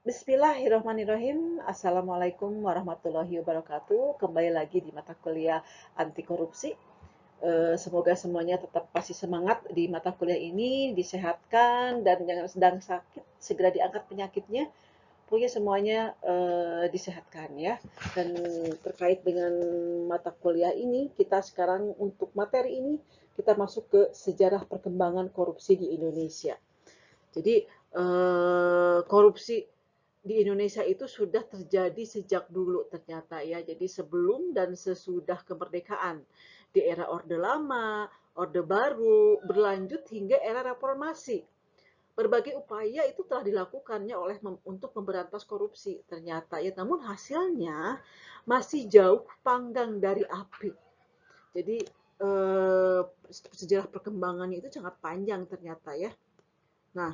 Bismillahirrahmanirrahim. Assalamualaikum warahmatullahi wabarakatuh. Kembali lagi di mata kuliah anti korupsi. Semoga semuanya tetap masih semangat di mata kuliah ini, disehatkan dan jangan sedang sakit segera diangkat penyakitnya. Pokoknya semuanya disehatkan ya. Dan terkait dengan mata kuliah ini, kita sekarang untuk materi ini kita masuk ke sejarah perkembangan korupsi di Indonesia. Jadi korupsi di Indonesia itu sudah terjadi sejak dulu ternyata ya. Jadi sebelum dan sesudah kemerdekaan. Di era Orde Lama, Orde Baru, berlanjut hingga era reformasi. Berbagai upaya itu telah dilakukannya untuk memberantas korupsi ternyata ya. Namun hasilnya masih jauh panggang dari api. Jadi eh, sejarah perkembangannya itu sangat panjang ternyata ya. Nah,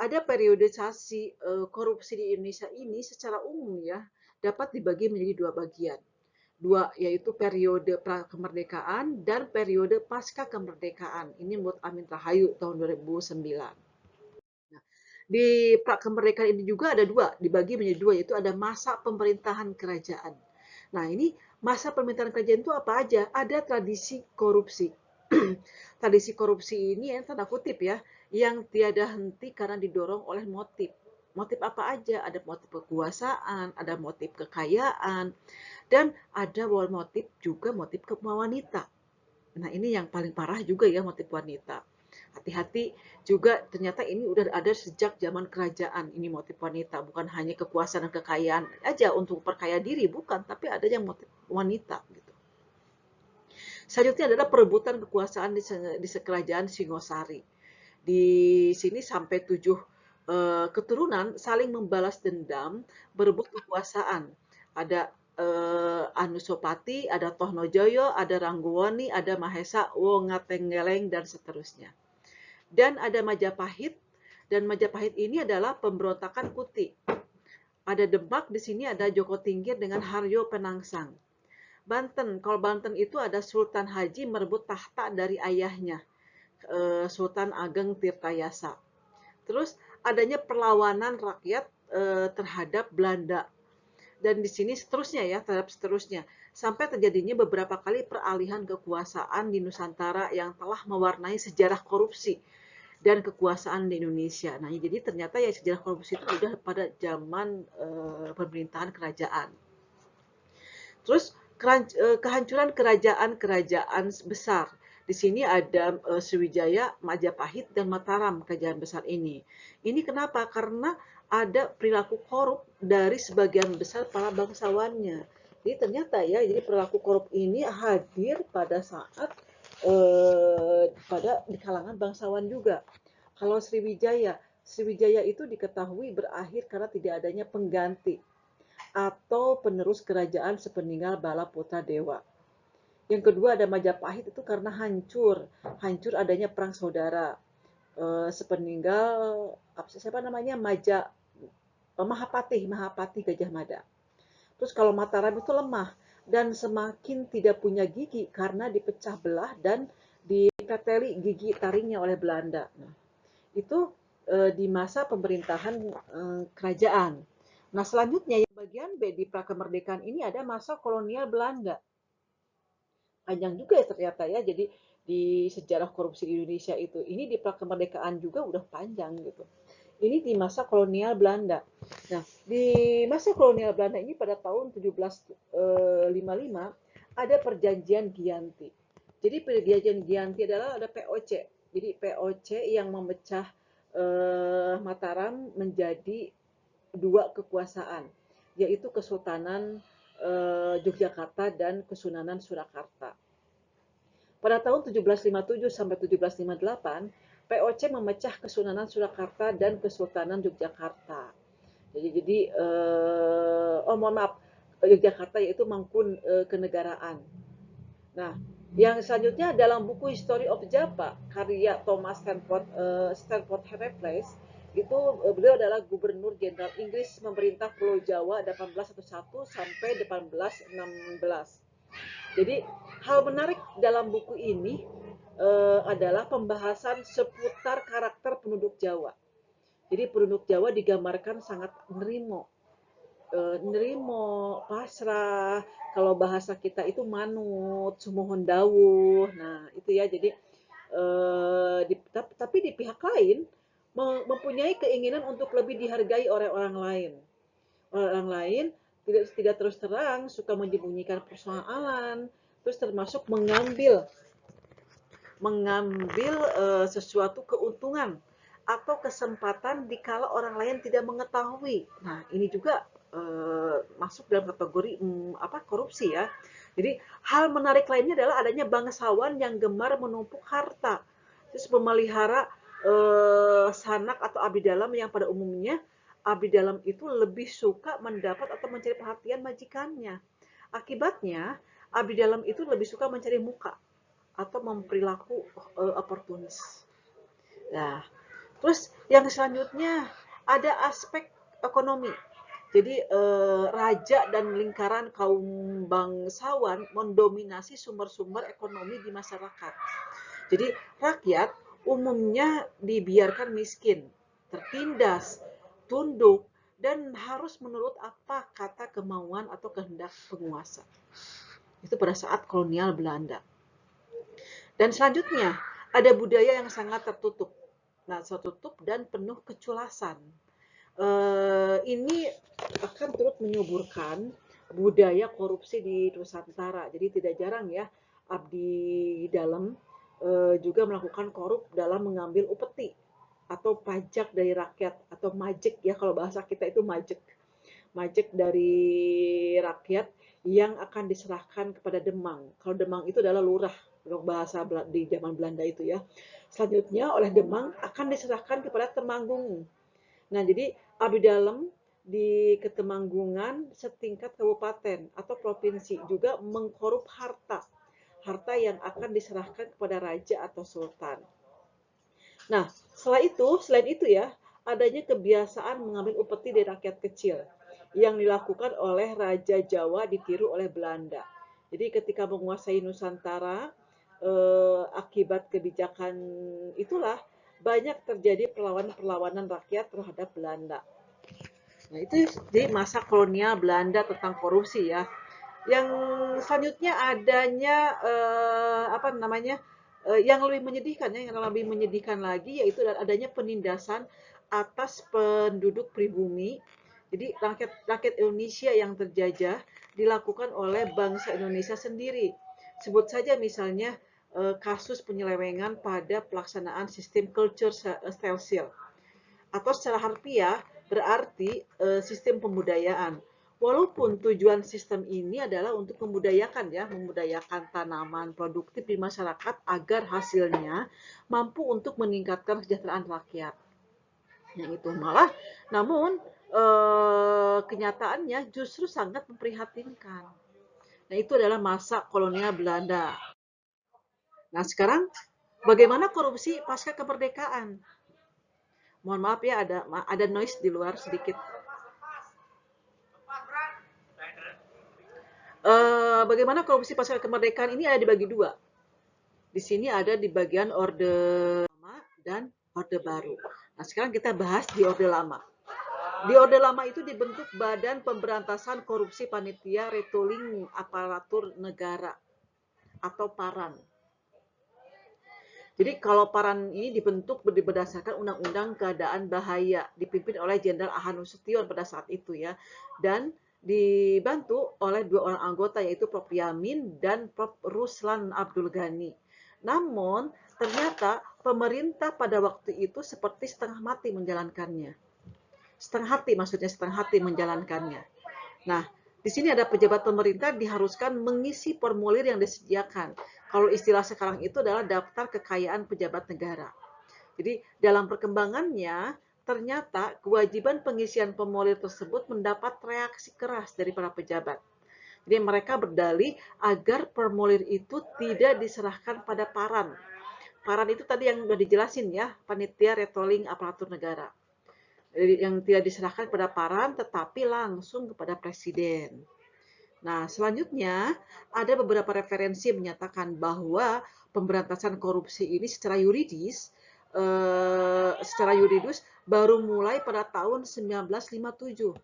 ada periodisasi korupsi di Indonesia ini secara umum ya dapat dibagi menjadi dua bagian. Dua, yaitu periode pra kemerdekaan dan periode pasca kemerdekaan. Ini menurut Amin Rahayu tahun 2009. Nah, di pra kemerdekaan ini juga ada dua, dibagi menjadi dua, yaitu ada masa pemerintahan kerajaan. Nah, ini masa pemerintahan kerajaan itu apa aja? Ada tradisi korupsi. Tradisi korupsi ini yang tanda kutip ya, yang tiada henti karena didorong oleh motif. Motif apa aja? Ada motif kekuasaan, ada motif kekayaan, dan ada motif juga motif wanita. Nah, ini yang paling parah juga ya motif wanita. Hati-hati juga ternyata ini udah ada sejak zaman kerajaan ini motif wanita, bukan hanya kekuasaan dan kekayaan aja untuk perkaya diri, bukan, tapi ada yang motif wanita gitu. Selanjutnya adalah perebutan kekuasaan di kerajaan Singosari. Di sini sampai 7 keturunan saling membalas dendam, berebut kekuasaan. Ada Anusapati, ada Tohnojoyo, ada Rangguwani, ada Mahesa, Wongatenggeleng, dan seterusnya. Dan ada Majapahit, dan Majapahit ini adalah pemberontakan Kuti. Ada Demak, di sini ada Joko Tingkir dengan Haryo Penangsang. Banten, kalau Banten itu ada Sultan Haji merebut tahta dari ayahnya, Sultan Ageng Tirtayasa. Terus adanya perlawanan rakyat terhadap Belanda. Dan di sini seterusnya ya, terhadap seterusnya. Sampai terjadinya beberapa kali peralihan kekuasaan di Nusantara yang telah mewarnai sejarah korupsi dan kekuasaan di Indonesia. Nah, jadi ternyata ya sejarah korupsi itu sudah pada zaman pemerintahan kerajaan. Terus kehancuran kerajaan-kerajaan besar. Di sini ada Sriwijaya, Majapahit, dan Mataram kerajaan besar ini. Ini kenapa? Karena ada perilaku korup dari sebagian besar para bangsawannya. Jadi ternyata ya, jadi perilaku korup ini hadir pada saat pada di kalangan bangsawan juga. Kalau Sriwijaya itu diketahui berakhir karena tidak adanya pengganti atau penerus kerajaan sepeninggal Bala Putra Dewa. Yang kedua ada Majapahit itu karena hancur adanya perang saudara sepeninggal siapa namanya Mahapati Gajah Mada. Terus kalau Mataram itu lemah dan semakin tidak punya gigi karena dipecah belah dan dipeteli gigi taringnya oleh Belanda. Nah, itu di masa pemerintahan kerajaan. Nah, selanjutnya yang bagian B di prakemerdekaan ini ada masa kolonial Belanda. Panjang juga ya ternyata ya. Jadi di sejarah korupsi di Indonesia itu, ini di prakemerdekaan juga udah panjang gitu. Ini di masa kolonial Belanda. Nah, di masa kolonial Belanda ini pada tahun 1755 ada perjanjian Giyanti. Jadi perjanjian Giyanti adalah ada POC. Jadi POC yang memecah Mataram menjadi dua kekuasaan, yaitu Kesultanan Yogyakarta dan Kesunanan Surakarta. Pada tahun 1757 sampai 1758, POC memecah Kesunanan Surakarta dan Kesultanan Yogyakarta. Jadi mohon maaf, Yogyakarta yaitu Mangkun Kenegaraan. Nah, yang selanjutnya dalam buku History of Java karya Thomas Stanford Raffles itu beliau adalah gubernur jenderal Inggris memerintah Pulau Jawa 1811 sampai 1816. Jadi hal menarik dalam buku ini adalah pembahasan seputar karakter penduduk Jawa. Jadi penduduk Jawa digambarkan sangat nerimo, nerimo, pasrah. Kalau bahasa kita itu manut, sumohon dawuh. Nah, itu ya. Jadi tapi di pihak lain mempunyai keinginan untuk lebih dihargai oleh orang lain. Orang lain tidak tidak terus terang suka menyembunyikan persoalan, terus termasuk mengambil mengambil sesuatu keuntungan atau kesempatan dikala orang lain tidak mengetahui. Nah, ini juga masuk dalam kategori korupsi ya. Jadi hal menarik lainnya adalah adanya bangsawan yang gemar menumpuk harta, terus memelihara sanak atau abdi dalam yang pada umumnya abdi dalam itu lebih suka mendapat atau mencari perhatian majikannya. Akibatnya, abdi dalam itu lebih suka mencari muka atau memperilaku oportunis. Nah, terus yang selanjutnya ada aspek ekonomi. Jadi raja dan lingkaran kaum bangsawan mendominasi sumber-sumber ekonomi di masyarakat. Jadi rakyat umumnya dibiarkan miskin, tertindas, tunduk, dan harus menurut apa kata kemauan atau kehendak penguasa. Itu pada saat kolonial Belanda. Dan selanjutnya, ada budaya yang sangat tertutup. Nah, tertutup dan penuh keculasan. Ini akan turut menyuburkan budaya korupsi di Nusantara. Jadi tidak jarang ya, abdi dalam juga melakukan korup dalam mengambil upeti atau pajak dari rakyat atau majek ya, kalau bahasa kita itu majek. Majek dari rakyat yang akan diserahkan kepada Demang. Kalau Demang itu adalah lurah, bahasa di zaman Belanda itu ya. Selanjutnya oleh Demang akan diserahkan kepada Temanggung. Nah, jadi abdi dalam di Ketemanggungan setingkat kabupaten atau provinsi juga mengkorup harta. Harta yang akan diserahkan kepada raja atau sultan. Nah, selain itu ya, adanya kebiasaan mengambil upeti dari rakyat kecil yang dilakukan oleh Raja Jawa ditiru oleh Belanda. Jadi ketika menguasai Nusantara, akibat kebijakan itulah banyak terjadi perlawanan-perlawanan rakyat terhadap Belanda. Nah, itu di masa kolonial Belanda tentang korupsi ya. Yang selanjutnya adanya yang lebih menyedihkan ya, yang lebih menyedihkan lagi yaitu adanya penindasan atas penduduk pribumi. Jadi rakyat Indonesia yang terjajah dilakukan oleh bangsa Indonesia sendiri. Sebut saja misalnya kasus penyelewengan pada pelaksanaan sistem culture stelsel atau secara harfiah berarti sistem pembudayaan. Walaupun tujuan sistem ini adalah untuk memudayakan tanaman produktif di masyarakat agar hasilnya mampu untuk meningkatkan kesejahteraan rakyat. Yang itu malah, namun kenyataannya justru sangat memprihatinkan. Nah, itu adalah masa kolonial Belanda. Nah, sekarang bagaimana korupsi pasca kemerdekaan? Mohon maaf ya, ada noise di luar sedikit. Bagaimana korupsi pasca kemerdekaan ini ada dibagi dua. Di sini ada di bagian Orde Lama dan Orde Baru. Nah, sekarang kita bahas di Orde Lama. Di Orde Lama itu dibentuk Badan Pemberantasan Korupsi Panitia Retooling Aparatur Negara atau PARAN. Jadi kalau PARAN ini dibentuk berdasarkan Undang-Undang Keadaan Bahaya, dipimpin oleh Jenderal Ahanu Sution pada saat itu ya, dan dibantu oleh dua orang anggota yaitu Prof. Yamin dan Prof. Ruslan Abdul Ghani. Namun ternyata pemerintah pada waktu itu seperti setengah mati menjalankannya. Setengah hati menjalankannya. Nah, di sini ada pejabat pemerintah diharuskan mengisi formulir yang disediakan. Kalau istilah sekarang itu adalah daftar kekayaan pejabat negara. Jadi dalam perkembangannya, ternyata kewajiban pengisian formulir tersebut mendapat reaksi keras dari para pejabat. Jadi mereka berdalih agar formulir itu tidak diserahkan pada PARAN. PARAN itu tadi yang sudah dijelasin ya, Panitia Retooling Aparatur Negara. Yang tidak diserahkan kepada PARAN tetapi langsung kepada Presiden. Nah, selanjutnya ada beberapa referensi yang menyatakan bahwa pemberantasan korupsi ini secara yuridis secara yuridis baru mulai pada tahun 1957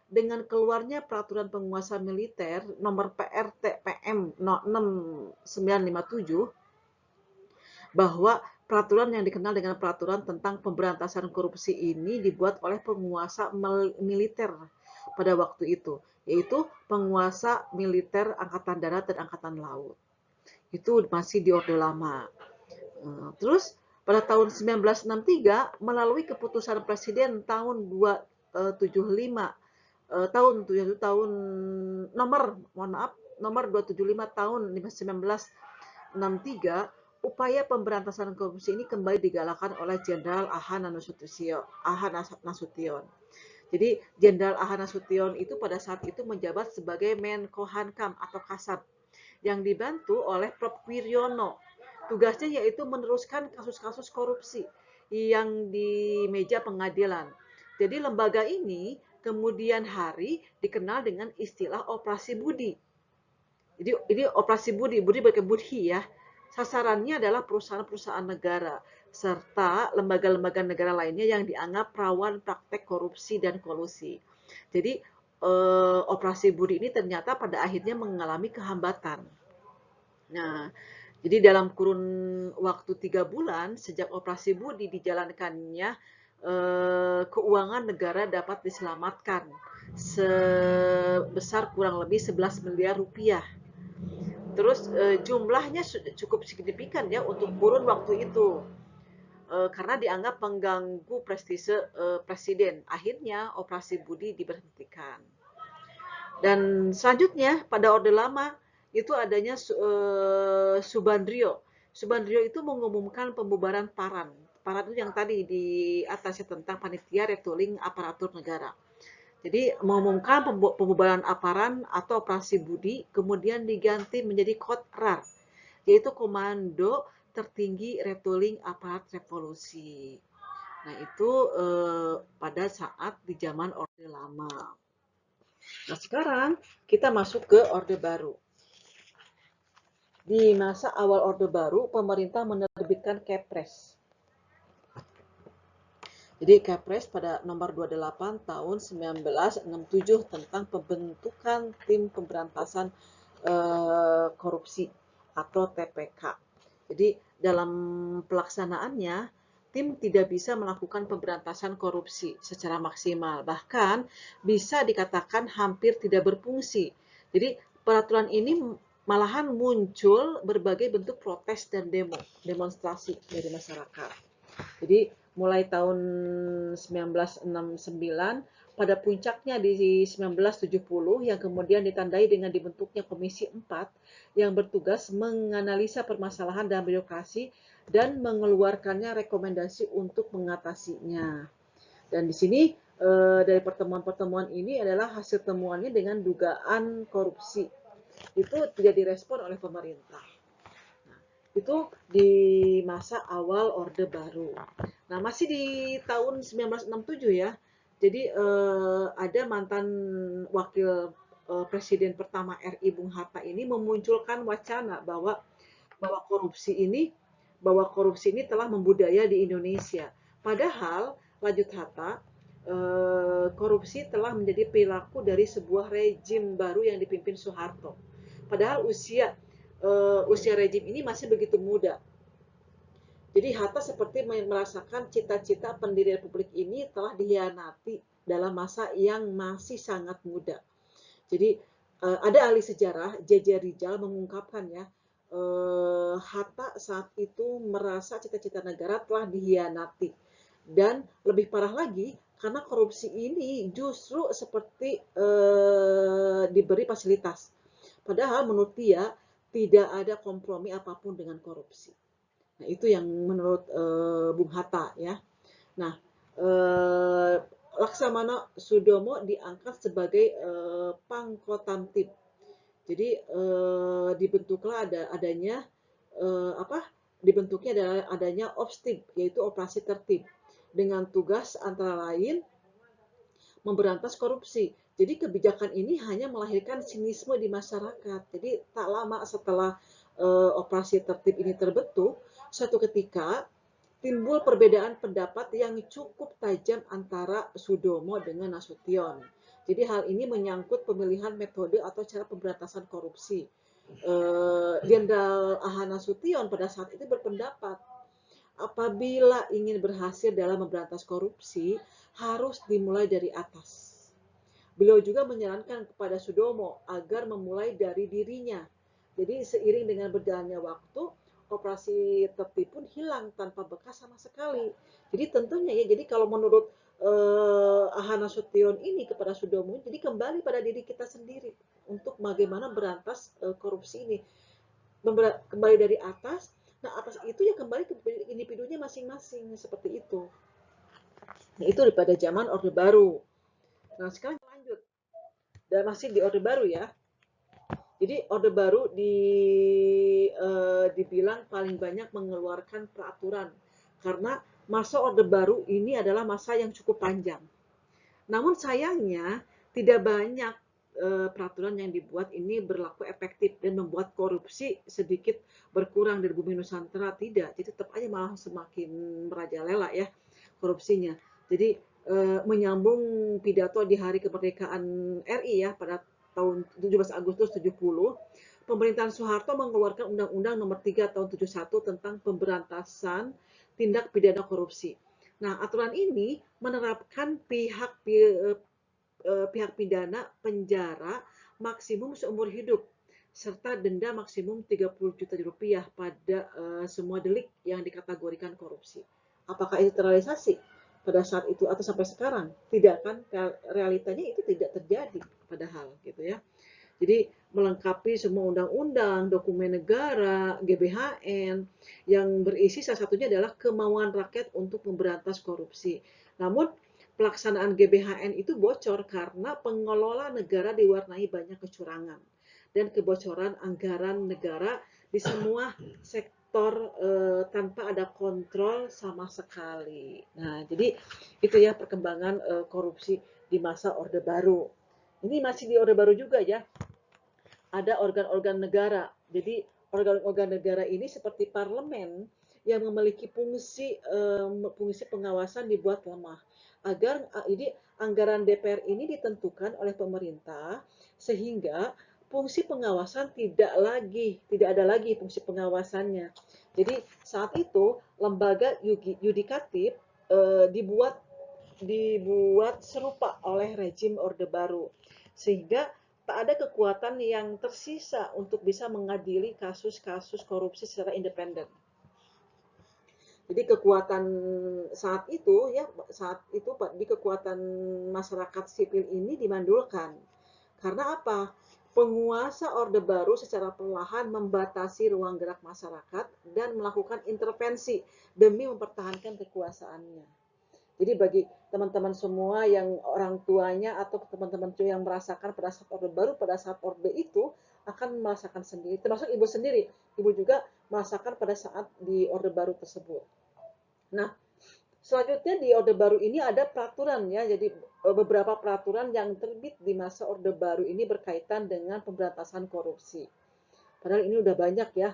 dengan keluarnya peraturan penguasa militer nomor PRT-PM 6957 bahwa peraturan yang dikenal dengan peraturan tentang pemberantasan korupsi ini dibuat oleh penguasa militer pada waktu itu, yaitu penguasa militer Angkatan Darat dan Angkatan Laut. Itu masih di Orde Lama. Terus pada tahun 1963 melalui keputusan Presiden tahun 275 tahun nomor 275 tahun 1963, upaya pemberantasan korupsi ini kembali digalakan oleh Jenderal Ahana Nasution. Jadi Jenderal Ahana Nasution itu pada saat itu menjabat sebagai Menko Hankam atau Kasat yang dibantu oleh Prof. Wiryono. Tugasnya yaitu meneruskan kasus-kasus korupsi yang di meja pengadilan. Jadi lembaga ini kemudian hari dikenal dengan istilah Operasi Budi. Jadi ini Operasi Budi berarti Budi ya. Sasarannya adalah perusahaan-perusahaan negara serta lembaga-lembaga negara lainnya yang dianggap rawan praktek korupsi dan kolusi. Jadi Operasi Budi ini ternyata pada akhirnya mengalami kehambatan. Nah, jadi dalam kurun waktu 3 bulan sejak Operasi Budi dijalankannya, keuangan negara dapat diselamatkan sebesar kurang lebih 11 miliar rupiah. Terus jumlahnya cukup signifikan ya untuk kurun waktu itu. Karena dianggap mengganggu prestise presiden. Akhirnya Operasi Budi diberhentikan. Dan selanjutnya pada Orde Lama itu adanya Subandrio. Subandrio itu mengumumkan pembubaran Paran. Paran itu yang tadi di atasnya tentang panitia retooling aparatur negara. Jadi mengumumkan pembubaran Aparan atau Operasi Budi kemudian diganti menjadi Kotrar, yaitu Komando Tertinggi Retooling Aparat Revolusi. Nah itu pada saat di zaman Orde Lama. Nah sekarang kita masuk ke Orde Baru. Di masa awal Orde Baru, pemerintah menerbitkan Kepres. Jadi Kepres pada nomor 28 tahun 1967 tentang pembentukan tim pemberantasan korupsi atau TPK. Jadi dalam pelaksanaannya tim tidak bisa melakukan pemberantasan korupsi secara maksimal, bahkan bisa dikatakan hampir tidak berfungsi. Jadi peraturan ini malahan muncul berbagai bentuk protes dan demonstrasi dari masyarakat. Jadi mulai tahun 1969 pada puncaknya di 1970 yang kemudian ditandai dengan dibentuknya Komisi 4 yang bertugas menganalisa permasalahan dalam birokrasi dan mengeluarkannya rekomendasi untuk mengatasinya. Dan di sini dari pertemuan-pertemuan ini adalah hasil temuannya dengan dugaan korupsi. Itu tidak direspon oleh pemerintah. Itu di masa awal Orde Baru. Nah, masih di tahun 1967 ya. Jadi ada mantan wakil presiden pertama RI Bung Hatta ini memunculkan wacana bahwa korupsi ini telah membudaya di Indonesia. Padahal lanjut Hatta, korupsi telah menjadi perilaku dari sebuah rejim baru yang dipimpin Soeharto. Padahal usia rejim ini masih begitu muda. Jadi Hatta seperti merasakan cita-cita pendiri Republik ini telah dikhianati dalam masa yang masih sangat muda. Jadi ada ahli sejarah J.J. Rizal mengungkapkan ya, Hatta saat itu merasa cita-cita negara telah dikhianati. Dan lebih parah lagi, karena korupsi ini justru seperti diberi fasilitas. Padahal menurut dia tidak ada kompromi apapun dengan korupsi. Nah, itu yang menurut Bung Hatta ya. Nah, Laksamana Sudomo diangkat sebagai Pangkotamtib. Jadi dibentuklah dibentuknya adalah adanya Opstib, yaitu operasi tertib dengan tugas antara lain memberantas korupsi. Jadi kebijakan ini hanya melahirkan sinisme di masyarakat. Jadi tak lama setelah operasi tertib ini terbentuk, suatu ketika timbul perbedaan pendapat yang cukup tajam antara Sudomo dengan Nasution. Jadi hal ini menyangkut pemilihan metode atau cara pemberantasan korupsi. Jenderal Ahana Nasution pada saat itu berpendapat apabila ingin berhasil dalam memberantas korupsi harus dimulai dari atas. Beliau juga menyarankan kepada Sudomo agar memulai dari dirinya. Jadi seiring dengan berjalannya waktu, operasi tertib pun hilang tanpa bekas sama sekali. Jadi tentunya ya, jadi kalau menurut Ahana Sution ini kepada Sudomo, jadi kembali pada diri kita sendiri untuk bagaimana berantas korupsi ini. Kembali dari atas, nah atas itu ya kembali ke individunya masing-masing seperti itu. Nah itu pada zaman Orde Baru. Nah sekarang lanjut, dan masih di Orde Baru ya. Jadi Orde Baru dibilang paling banyak mengeluarkan peraturan karena masa Orde Baru ini adalah masa yang cukup panjang. Namun sayangnya tidak banyak peraturan yang dibuat ini berlaku efektif dan membuat korupsi sedikit berkurang dari bumi Nusantara. Tidak, jadi tetap aja malah semakin merajalela ya korupsinya. Jadi menyambung pidato di hari kemerdekaan RI ya pada tahun 17 Agustus 70, pemerintahan Soeharto mengeluarkan Undang-Undang Nomor 3 Tahun 71 tentang pemberantasan tindak pidana korupsi. Nah, aturan ini menerapkan pihak pidana penjara maksimum seumur hidup serta denda maksimum 30 juta rupiah pada semua delik yang dikategorikan korupsi. Apakah itu terrealisasi pada saat itu atau sampai sekarang? Tidak kan, realitanya itu tidak terjadi padahal gitu ya. Jadi melengkapi semua undang-undang, dokumen negara, GBHN yang berisi salah satunya adalah kemauan rakyat untuk memberantas korupsi. Namun pelaksanaan GBHN itu bocor karena pengelola negara diwarnai banyak kecurangan dan kebocoran anggaran negara di semua sektor tanpa ada kontrol sama sekali. Nah, jadi itu ya perkembangan korupsi di masa Orde Baru. Ini masih di Orde Baru juga ya, ada organ-organ negara. Jadi organ-organ negara ini seperti parlemen yang memiliki fungsi pengawasan dibuat lemah agar ini anggaran DPR ini ditentukan oleh pemerintah sehingga fungsi pengawasan tidak ada lagi fungsi pengawasannya. Jadi saat itu lembaga yudikatif dibuat serupa oleh rejim Orde Baru sehingga tak ada kekuatan yang tersisa untuk bisa mengadili kasus-kasus korupsi secara independen. Jadi kekuatan saat itu di kekuatan masyarakat sipil ini dimandulkan. Karena apa? Penguasa Orde Baru secara perlahan membatasi ruang gerak masyarakat dan melakukan intervensi demi mempertahankan kekuasaannya. Jadi bagi teman-teman semua yang orang tuanya atau teman-teman yang merasakan pada saat Orde Baru, pada saat Orde itu akan merasakan sendiri, termasuk ibu sendiri. Ibu juga merasakan pada saat di Orde Baru tersebut. Nah, selanjutnya di Orde Baru ini ada peraturan ya, jadi beberapa peraturan yang terbit di masa Orde Baru ini berkaitan dengan pemberantasan korupsi. Padahal ini udah banyak ya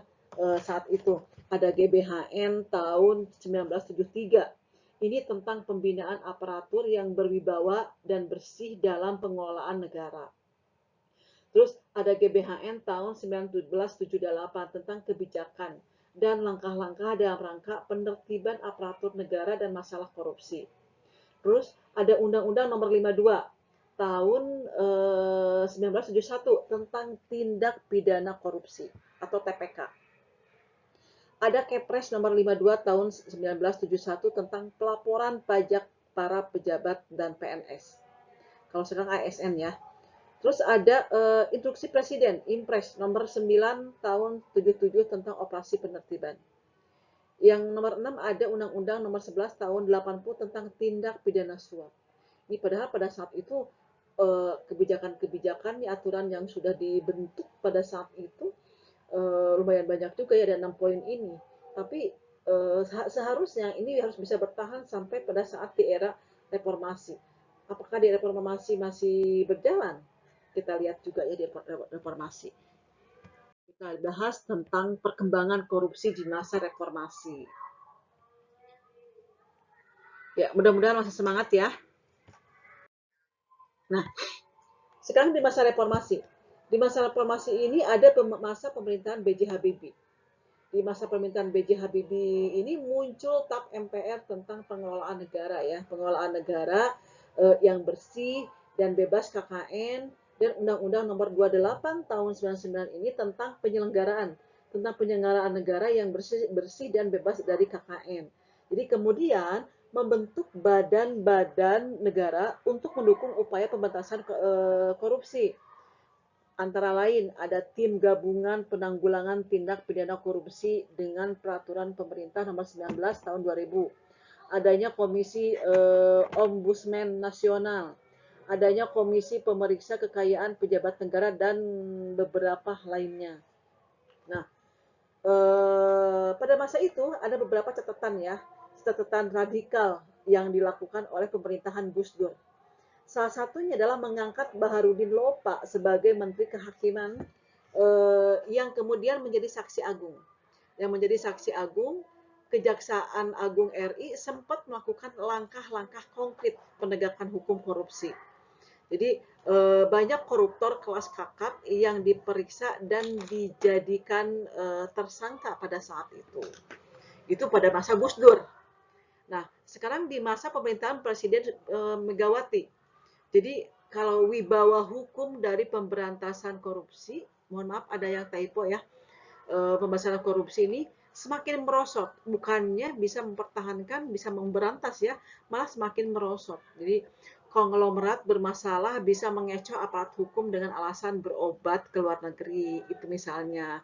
saat itu. Ada GBHN tahun 1973. Ini tentang pembinaan aparatur yang berwibawa dan bersih dalam pengelolaan negara. Terus ada GBHN tahun 1978 tentang kebijakan dan langkah-langkah dalam rangka penertiban aparatur negara dan masalah korupsi. Terus ada Undang-Undang Nomor 52 tahun 1971 tentang tindak pidana korupsi atau TPK. Ada Kepres Nomor 52 tahun 1971 tentang pelaporan pajak para pejabat dan PNS. Kalau sekarang ASN ya. Terus ada Instruksi Presiden Impres Nomor 9 tahun 77 tentang operasi penertiban. Yang nomor 6 ada Undang-Undang Nomor 11 tahun 80 tentang tindak pidana suap. Ini padahal pada saat itu kebijakan-kebijakan, aturan yang sudah dibentuk pada saat itu lumayan banyak juga ya, ada 6 poin ini. Tapi seharusnya ini harus bisa bertahan sampai pada saat di era reformasi. Apakah di reformasi masih berjalan? Kita lihat juga ya di reformasi. Kita bahas tentang perkembangan korupsi di masa reformasi. Ya, mudah-mudahan masih semangat ya. Nah, sekarang di masa reformasi. Di masa reformasi ini ada masa pemerintahan B.J. Habibie. Di masa pemerintahan B.J. Habibie ini muncul TAP MPR tentang pengelolaan negara ya, pengelolaan negara yang bersih dan bebas KKN, dan Undang-Undang Nomor 28 Tahun 99 ini tentang penyelenggaraan negara yang bersih dan bebas dari KKN. Jadi kemudian membentuk badan-badan negara untuk mendukung upaya pemberantasan korupsi. Antara lain ada Tim Gabungan Penanggulangan Tindak Pidana Korupsi dengan Peraturan Pemerintah Nomor 19 Tahun 2000. Adanya Komisi Ombudsman Nasional. Adanya Komisi Pemeriksa Kekayaan Pejabat Negara dan beberapa lainnya. Nah, pada masa itu ada beberapa catatan ya, catatan radikal yang dilakukan oleh pemerintahan Gus Dur. Salah satunya adalah mengangkat Baharudin Lopa sebagai Menteri Kehakiman yang kemudian menjadi saksi agung. Yang menjadi saksi agung, Kejaksaan Agung RI sempat melakukan langkah-langkah konkret penegakan hukum korupsi. Jadi banyak koruptor kelas kakap yang diperiksa dan dijadikan tersangka pada saat itu. Itu pada masa Gus Dur. Nah, sekarang di masa pemerintahan Presiden Megawati. Jadi kalau wibawa hukum dari pemberantasan korupsi, mohon maaf ada yang typo ya, pemberantasan korupsi ini semakin merosot, bukannya bisa mempertahankan, bisa memberantas ya, malah semakin merosot. Jadi konglomerat bermasalah bisa mengecoh aparat hukum dengan alasan berobat ke luar negeri, itu misalnya.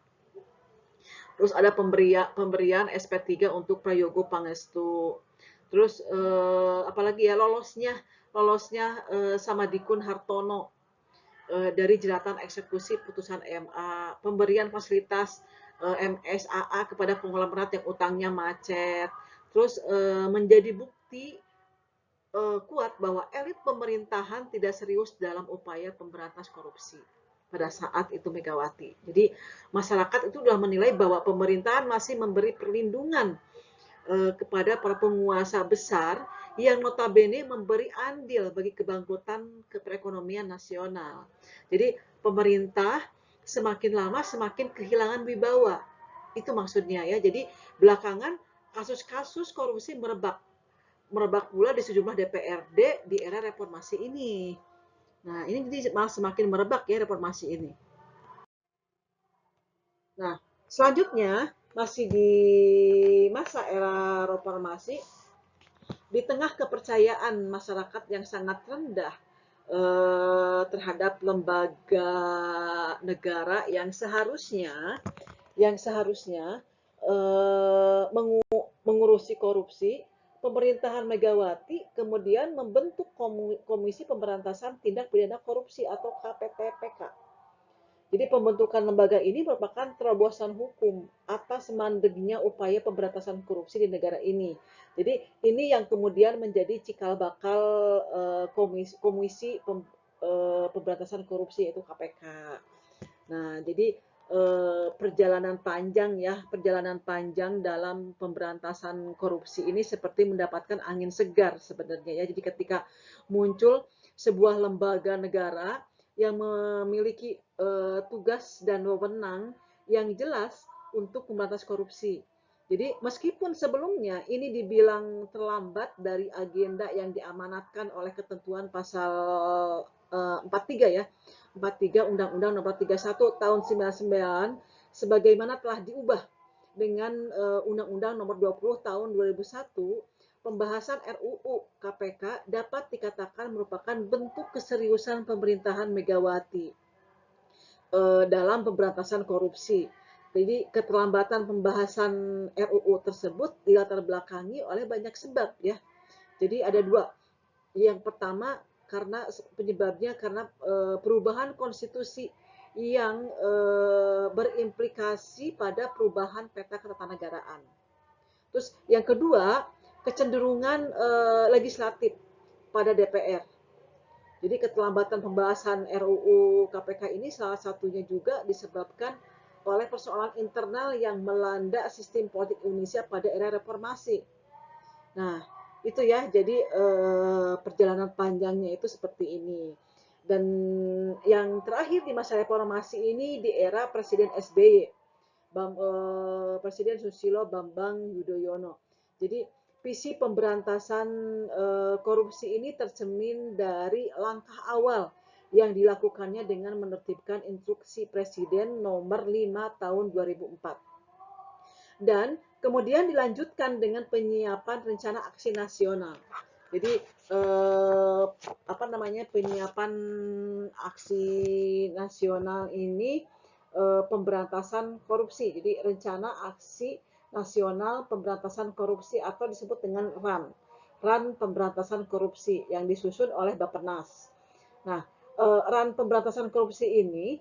Terus ada pemberian SP3 untuk Prayogo Pangestu. Terus apalagi ya, lolosnya Samadikun Hartono dari jeratan eksekusi putusan MA, pemberian fasilitas MSAA kepada konglomerat yang utangnya macet. Terus menjadi bukti kuat bahwa elit pemerintahan tidak serius dalam upaya pemberantas korupsi pada saat itu Megawati. Jadi masyarakat itu sudah menilai bahwa pemerintahan masih memberi perlindungan kepada para penguasa besar yang notabene memberi andil bagi kebangkrutan perekonomian nasional. Jadi pemerintah semakin lama semakin kehilangan wibawa. Itu maksudnya ya. Jadi belakangan kasus-kasus korupsi merebak pula di sejumlah DPRD di era reformasi ini. Nah, ini jadi malah semakin merebak ya reformasi ini. Nah, selanjutnya masih di masa era reformasi, di tengah kepercayaan masyarakat yang sangat rendah terhadap lembaga negara yang seharusnya mengurusi korupsi, pemerintahan Megawati kemudian membentuk Komisi Pemberantasan Tindak Pidana Korupsi atau KPTPK. Jadi pembentukan lembaga ini merupakan terobosan hukum atas mandeknya upaya pemberantasan korupsi di negara ini. Jadi ini yang kemudian menjadi cikal bakal komisi pemberantasan korupsi yaitu KPK. Nah, jadi perjalanan panjang dalam pemberantasan korupsi ini seperti mendapatkan angin segar sebenarnya ya. Jadi ketika muncul sebuah lembaga negara yang memiliki tugas dan wewenang yang jelas untuk memberantas korupsi. Jadi meskipun sebelumnya ini dibilang terlambat dari agenda yang diamanatkan oleh ketentuan pasal 43 ya, 43 Undang-Undang Nomor 31 Tahun 99 sebagaimana telah diubah dengan Undang-Undang Nomor 20 Tahun 2001, pembahasan RUU KPK dapat dikatakan merupakan bentuk keseriusan pemerintahan Megawati dalam pemberantasan korupsi. Jadi keterlambatan pembahasan RUU tersebut dilatar belakangi oleh banyak sebab ya. Jadi ada dua. Yang pertama penyebabnya karena perubahan konstitusi yang berimplikasi pada perubahan peta ketatanegaraan. Terus yang kedua, kecenderungan legislatif pada DPR. Jadi keterlambatan pembahasan RUU KPK ini salah satunya juga disebabkan oleh persoalan internal yang melanda sistem politik Indonesia pada era reformasi. Nah, Itu ya, jadi perjalanan panjangnya itu seperti ini. Dan yang terakhir di masa reformasi ini di era Presiden SBY, Presiden Susilo Bambang Yudhoyono. Jadi visi pemberantasan korupsi ini tercermin dari langkah awal yang dilakukannya dengan menertibkan instruksi Presiden nomor 5 tahun 2004. Dan kemudian dilanjutkan dengan penyiapan rencana aksi nasional. Jadi penyiapan aksi nasional ini pemberantasan korupsi. Jadi rencana aksi nasional pemberantasan korupsi atau disebut dengan RAN pemberantasan korupsi yang disusun oleh Bappenas. Nah, RAN pemberantasan korupsi ini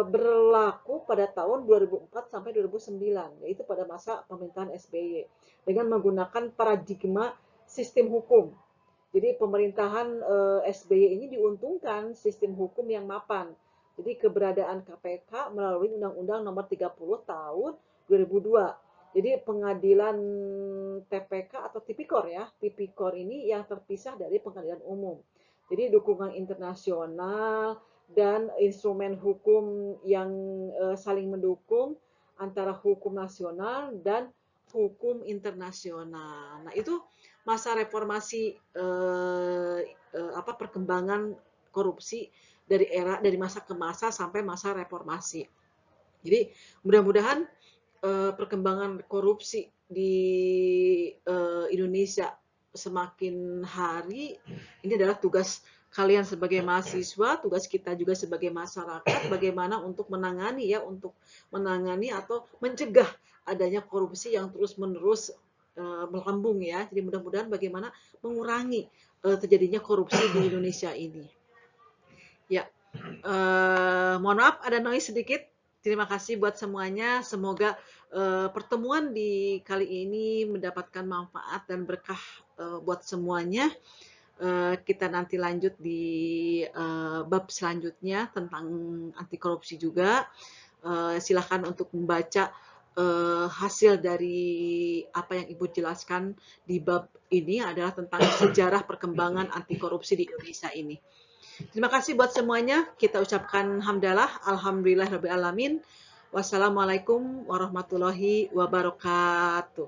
berlaku pada tahun 2004 sampai 2009, yaitu pada masa pemerintahan SBY, dengan menggunakan paradigma sistem hukum. Jadi pemerintahan SBY ini diuntungkan sistem hukum yang mapan. Jadi keberadaan KPK melalui Undang-Undang Nomor 30 Tahun 2002. Jadi pengadilan TPK atau Tipikor ya, Tipikor ini yang terpisah dari pengadilan umum. Jadi dukungan internasional dan instrumen hukum yang saling mendukung antara hukum nasional dan hukum internasional. Nah, itu masa reformasi perkembangan korupsi dari masa ke masa sampai masa reformasi. Jadi mudah-mudahan perkembangan korupsi di Indonesia semakin hari, ini adalah tugas kalian sebagai mahasiswa, tugas kita juga sebagai masyarakat, bagaimana untuk menangani atau mencegah adanya korupsi yang terus-menerus melambung ya. Jadi mudah-mudahan bagaimana mengurangi terjadinya korupsi di Indonesia ini. Ya, mohon maaf ada noise sedikit. Terima kasih buat semuanya. Semoga pertemuan di kali ini mendapatkan manfaat dan berkah buat semuanya. Kita nanti lanjut di bab selanjutnya tentang anti korupsi juga. Silakan untuk membaca hasil dari apa yang Ibu jelaskan di bab ini adalah tentang sejarah perkembangan anti korupsi di Indonesia ini. Terima kasih buat semuanya. Kita ucapkan hamdalah, alhamdulillahirabbil alamin. Wassalamualaikum warahmatullahi wabarakatuh.